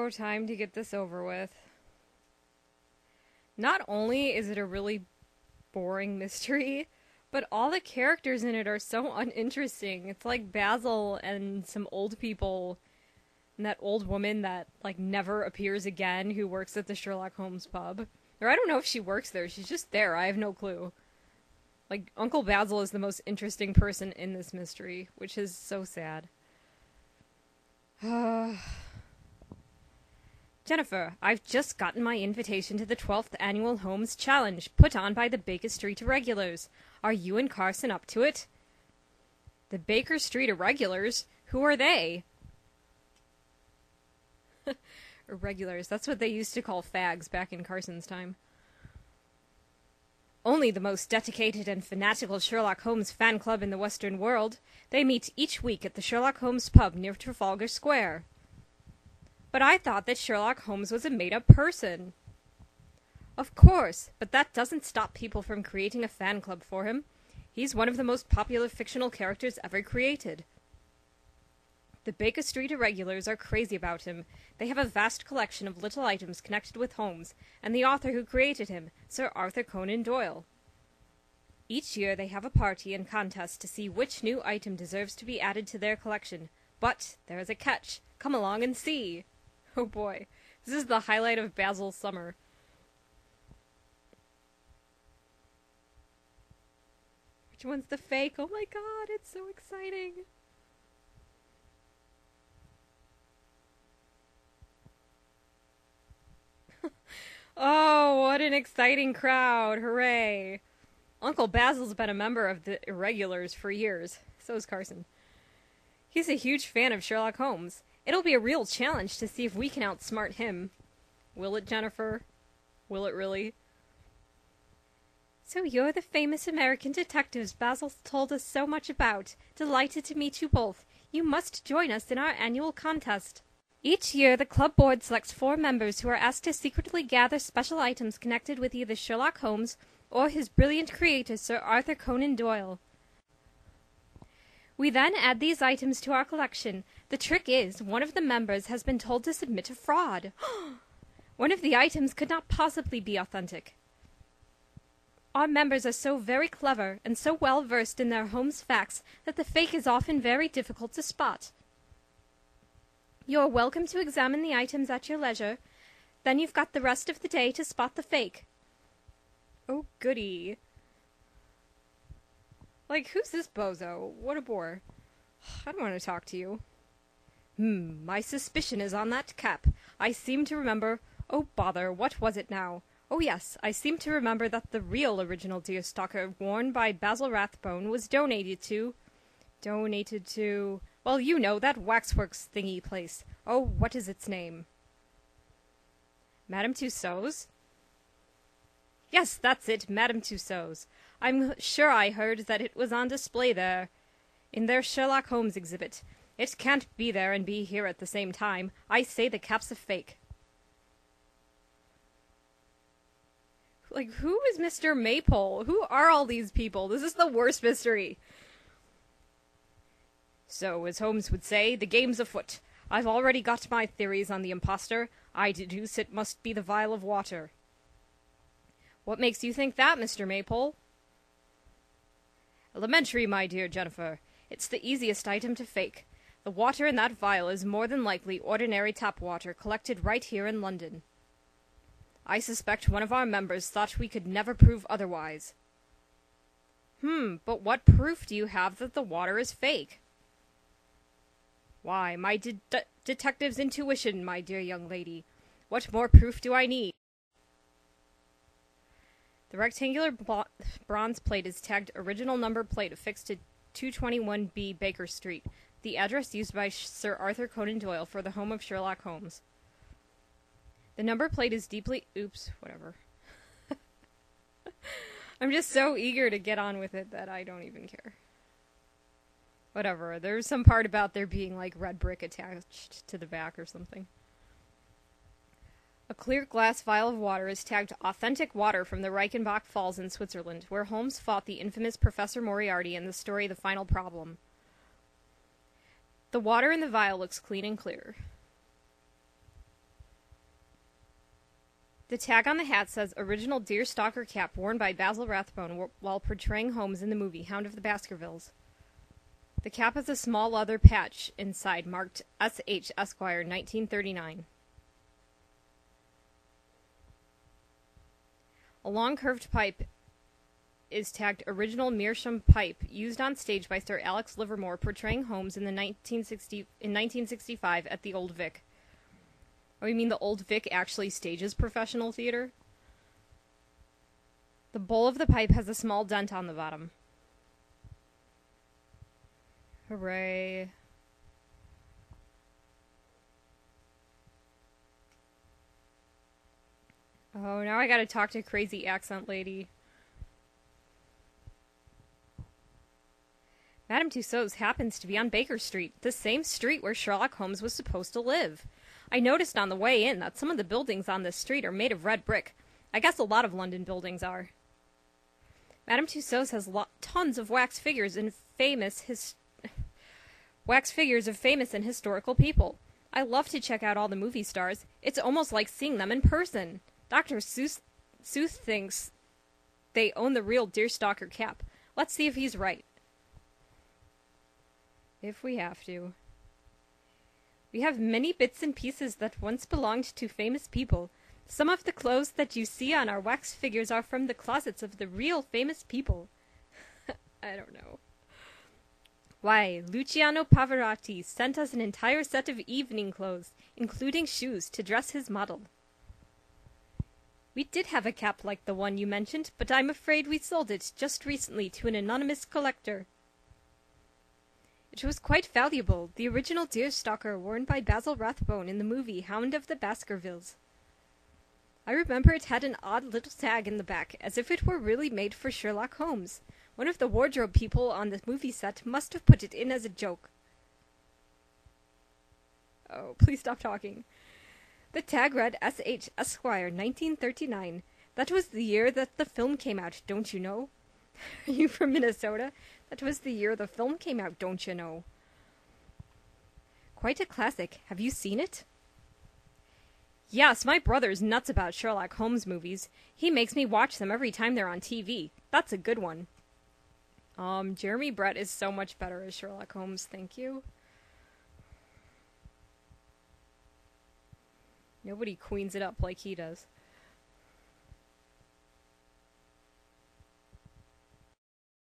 Oh, time to get this over with. Not only is it a really boring mystery, but all the characters in it are so uninteresting. It's like Basil and some old people, and that old woman that, like, never appears again who works at the Sherlock Holmes pub. Or I don't know if she works there, she's just there, I have no clue. Like, Uncle Basil is the most interesting person in this mystery, which is so sad. Jennifer, I've just gotten my invitation to the 12th Annual Holmes Challenge, put on by the Baker Street Irregulars. Are you and Carson up to it? The Baker Street Irregulars? Who are they? Irregulars, that's what they used to call fags back in Carson's time. Only the most dedicated and fanatical Sherlock Holmes fan club in the Western world. They meet each week at the Sherlock Holmes pub near Trafalgar Square. But I thought that Sherlock Holmes was a made-up person. Of course, but that doesn't stop people from creating a fan club for him. He's one of the most popular fictional characters ever created. The Baker Street Irregulars are crazy about him. They have a vast collection of little items connected with Holmes, and the author who created him, Sir Arthur Conan Doyle. Each year they have a party and contest to see which new item deserves to be added to their collection. But there is a catch. Come along and see. Oh boy, this is the highlight of Basil's summer. Which one's the fake? Oh my god, it's so exciting. Oh, what an exciting crowd. Hooray. Uncle Basil's been a member of the Irregulars for years. So is Carson. He's a huge fan of Sherlock Holmes. It'll be a real challenge to see if we can outsmart him. Will it, Jennifer? Will it really? So you're the famous American detectives Basil told us so much about. Delighted to meet you both. You must join us in our annual contest. Each year, the club board selects 4 members who are asked to secretly gather special items connected with either Sherlock Holmes or his brilliant creator, Sir Arthur Conan Doyle. We then add these items to our collection. The trick is, one of the members has been told to submit a fraud. One of the items could not possibly be authentic. Our members are so very clever and so well versed in their Holmes facts that the fake is often very difficult to spot. You're welcome to examine the items at your leisure. Then you've got the rest of the day to spot the fake. Oh, goody. Like, who's this bozo? What a bore. I don't want to talk to you. My suspicion is on that cap. I seem to remember... Oh, bother, what was it now? Oh, yes, I seem to remember that the real original deerstalker worn by Basil Rathbone was donated to... Well, you know, that waxworks thingy place. Oh, what is its name? Madame Tussauds? Yes, that's it, Madame Tussauds. I'm sure I heard that it was on display there, in their Sherlock Holmes exhibit. It can't be there and be here at the same time. I say the cap's a fake. Like, who is Mr. Maypole? Who are all these people? This is the worst mystery. So, as Holmes would say, the game's afoot. I've already got my theories on the impostor. I deduce it must be the vial of water. What makes you think that, Mr. Maypole? Elementary, my dear Jennifer. It's the easiest item to fake. The water in that vial is more than likely ordinary tap water collected right here in London. I suspect one of our members thought we could never prove otherwise. But what proof do you have that the water is fake? Why, my detective's intuition, my dear young lady. What more proof do I need? The rectangular bronze plate is tagged original number plate affixed to 221B Baker Street, the address used by Sir Arthur Conan Doyle for the home of Sherlock Holmes. The number plate is deeply... Oops, whatever. I'm just so eager to get on with it that I don't even care. Whatever, there's some part about there being, like, red brick attached to the back or something. A clear glass vial of water is tagged authentic water from the Reichenbach Falls in Switzerland, where Holmes fought the infamous Professor Moriarty in the story The Final Problem. The water in the vial looks clean and clear. The tag on the hat says original deerstalker cap worn by Basil Rathbone while portraying Holmes in the movie Hound of the Baskervilles. The cap has a small leather patch inside marked S.H. Esquire 1939. A long curved pipe is tagged original meerschaum pipe used on stage by Sir Alex Livermore portraying Holmes in 1965 at the Old Vic. Oh, you mean the Old Vic actually stages professional theater? The bowl of the pipe has a small dent on the bottom. Hooray. Oh, now I gotta talk to crazy accent lady. Madame Tussauds happens to be on Baker Street, the same street where Sherlock Holmes was supposed to live. I noticed on the way in that some of the buildings on this street are made of red brick. I guess a lot of London buildings are. Madame Tussauds has tons of wax figures of famous and historical people. I love to check out all the movie stars. It's almost like seeing them in person. Dr. Seuss thinks they own the real deerstalker cap. Let's see if he's right. If we have to. We have many bits and pieces that once belonged to famous people. Some of the clothes that you see on our wax figures are from the closets of the real famous people. I don't know. Why, Luciano Pavarotti sent us an entire set of evening clothes, including shoes, to dress his model. We did have a cap like the one you mentioned, but I'm afraid we sold it just recently to an anonymous collector. It was quite valuable, the original deerstalker worn by Basil Rathbone in the movie Hound of the Baskervilles. I remember it had an odd little tag in the back, as if it were really made for Sherlock Holmes. One of the wardrobe people on the movie set must have put it in as a joke. Oh, please stop talking. The tag read S.H. Esquire 1939. That was the year that the film came out, don't you know? Are you from Minnesota? That was the year the film came out, don't you know? Quite a classic. Have you seen it? Yes, my brother's nuts about Sherlock Holmes movies. He makes me watch them every time they're on TV. That's a good one. Jeremy Brett is so much better as Sherlock Holmes, thank you. Nobody queens it up like he does.